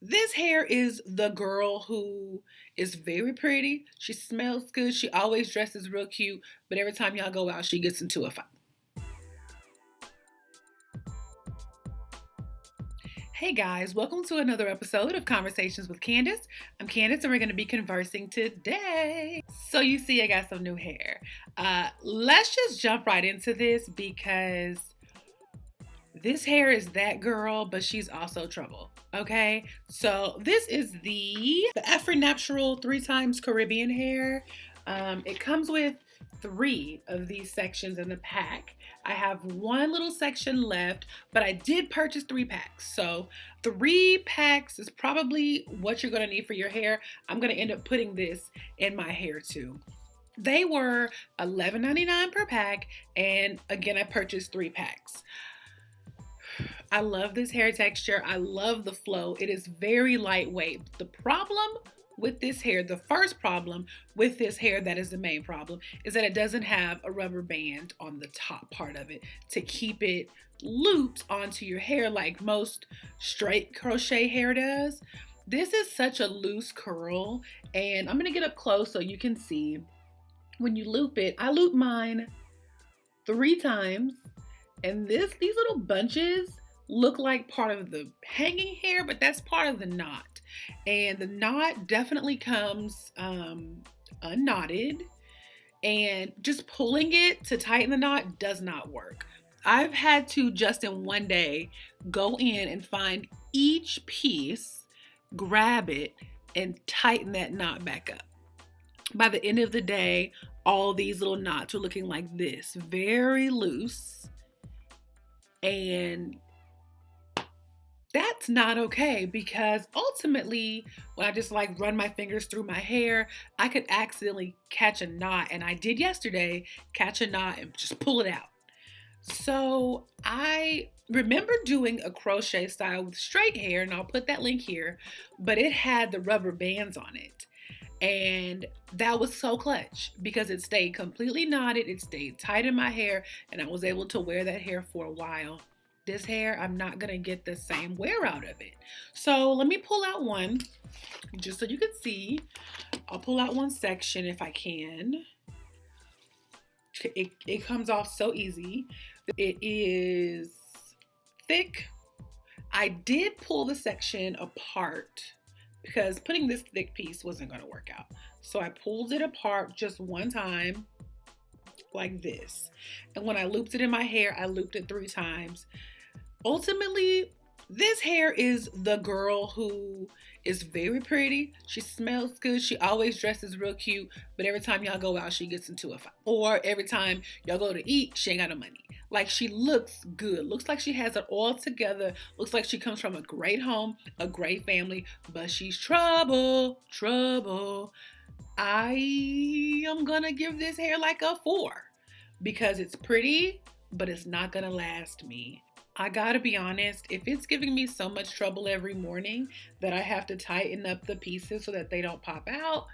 This hair is the girl who is very pretty. She smells good. She always dresses real cute. But every time y'all go out, she gets into a fight. Hey guys, welcome to another episode of Conversations with Candace. I'm Candace and we're going to be conversing today. So you see I got some new hair. Let's just jump right into this because this hair is that girl, but she's also trouble. Okay, so this is the Afri Naptural 3x Caribbean hair. It comes with 3 of these sections in the pack. I have 1 little section left, but I did purchase 3 packs. So 3 packs is probably what you're gonna need for your hair. I'm gonna end up putting this in my hair too. They were $11.99 per pack, and again, I purchased 3 packs. I love this hair texture. I love the flow. It is very lightweight. The problem with this hair, the first problem with this hair, that is the main problem, is that it doesn't have a rubber band on the top part of it to keep it looped onto your hair like most straight crochet hair does. This is such a loose curl, and I'm gonna get up close so you can see. When you loop it, I loop mine 3 times, and these little bunches look like part of the hanging hair, but that's part of the knot. And the knot definitely comes unknotted, and just pulling it to tighten the knot does not work. I've had to just in one day go in and find each piece, grab it, and tighten that knot back up. By the end of the day, all these little knots are looking like this, very loose, and that's not okay, because ultimately when I just like run my fingers through my hair, I could accidentally catch a knot, and I did yesterday catch a knot and just pull it out. So I remember doing a crochet style with straight hair, and I'll put that link here, but it had the rubber bands on it. And that was so clutch because it stayed completely knotted, it stayed tight in my hair, and I was able to wear that hair for a while. This hair, I'm not gonna get the same wear out of it. So let me pull out one just so you can see. I'll pull out one section if I can. It comes off so easy. It is thick. I did pull the section apart because putting this thick piece wasn't gonna work out. So I pulled it apart just one time like this. And when I looped it in my hair, I looped it 3 times. Ultimately, this hair is the girl who is very pretty. She smells good. She always dresses real cute. But every time y'all go out, she gets into a fight. Or every time y'all go to eat, she ain't got no money. Like, she looks good. Looks like she has it all together. Looks like she comes from a great home, a great family. But she's trouble. I am gonna give this hair like a 4 because it's pretty, but it's not gonna last me. I gotta be honest, if it's giving me so much trouble every morning that I have to tighten up the pieces so that they don't pop out,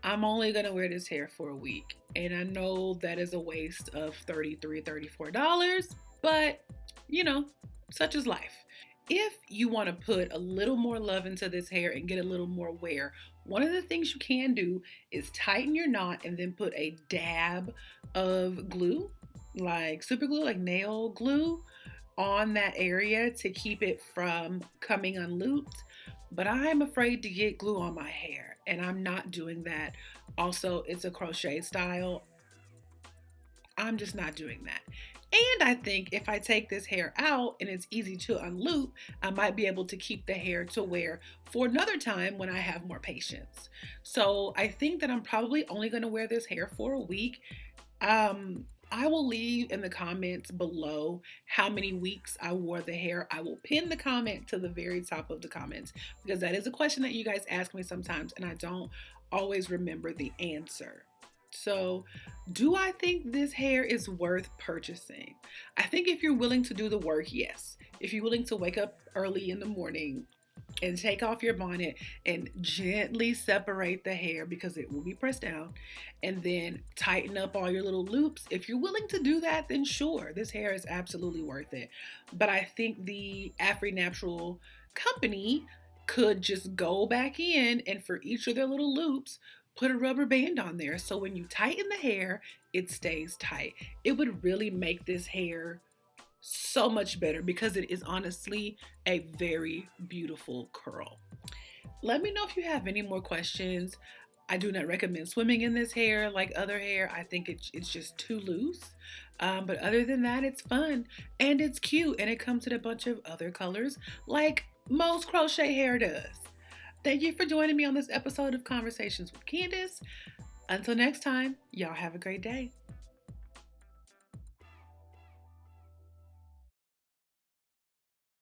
I'm only gonna wear this hair for a week. And I know that is a waste of $33, $34, but you know, such is life. If you want to put a little more love into this hair and get a little more wear, one of the things you can do is tighten your knot and then put a dab of glue, like super glue, like nail glue, on that area to keep it from coming unlooped. But I'm afraid to get glue on my hair, and I'm not doing that. Also, it's a crochet style. I'm just not doing that. And I think if I take this hair out and it's easy to unloop, I might be able to keep the hair to wear for another time when I have more patience. So I think that I'm probably only going to wear this hair for a week. I will leave in the comments below how many weeks I wore the hair. I will pin the comment to the very top of the comments because that is a question that you guys ask me sometimes and I don't always remember the answer. So, do I think this hair is worth purchasing? I think if you're willing to do the work, yes. If you're willing to wake up early in the morning and take off your bonnet and gently separate the hair because it will be pressed down, and then tighten up all your little loops. If you're willing to do that, then sure, this hair is absolutely worth it. But I think the Afri Naptural company could just go back in and for each of their little loops, put a rubber band on there. So when you tighten the hair, it stays tight. It would really make this hair so much better because it is honestly a very beautiful curl. Let me know if you have any more questions. I do not recommend swimming in this hair like other hair. I think it's just too loose. But other than that, it's fun and it's cute and it comes in a bunch of other colors like most crochet hair does. Thank you for joining me on this episode of Conversations with Candace. Until next time, y'all have a great day.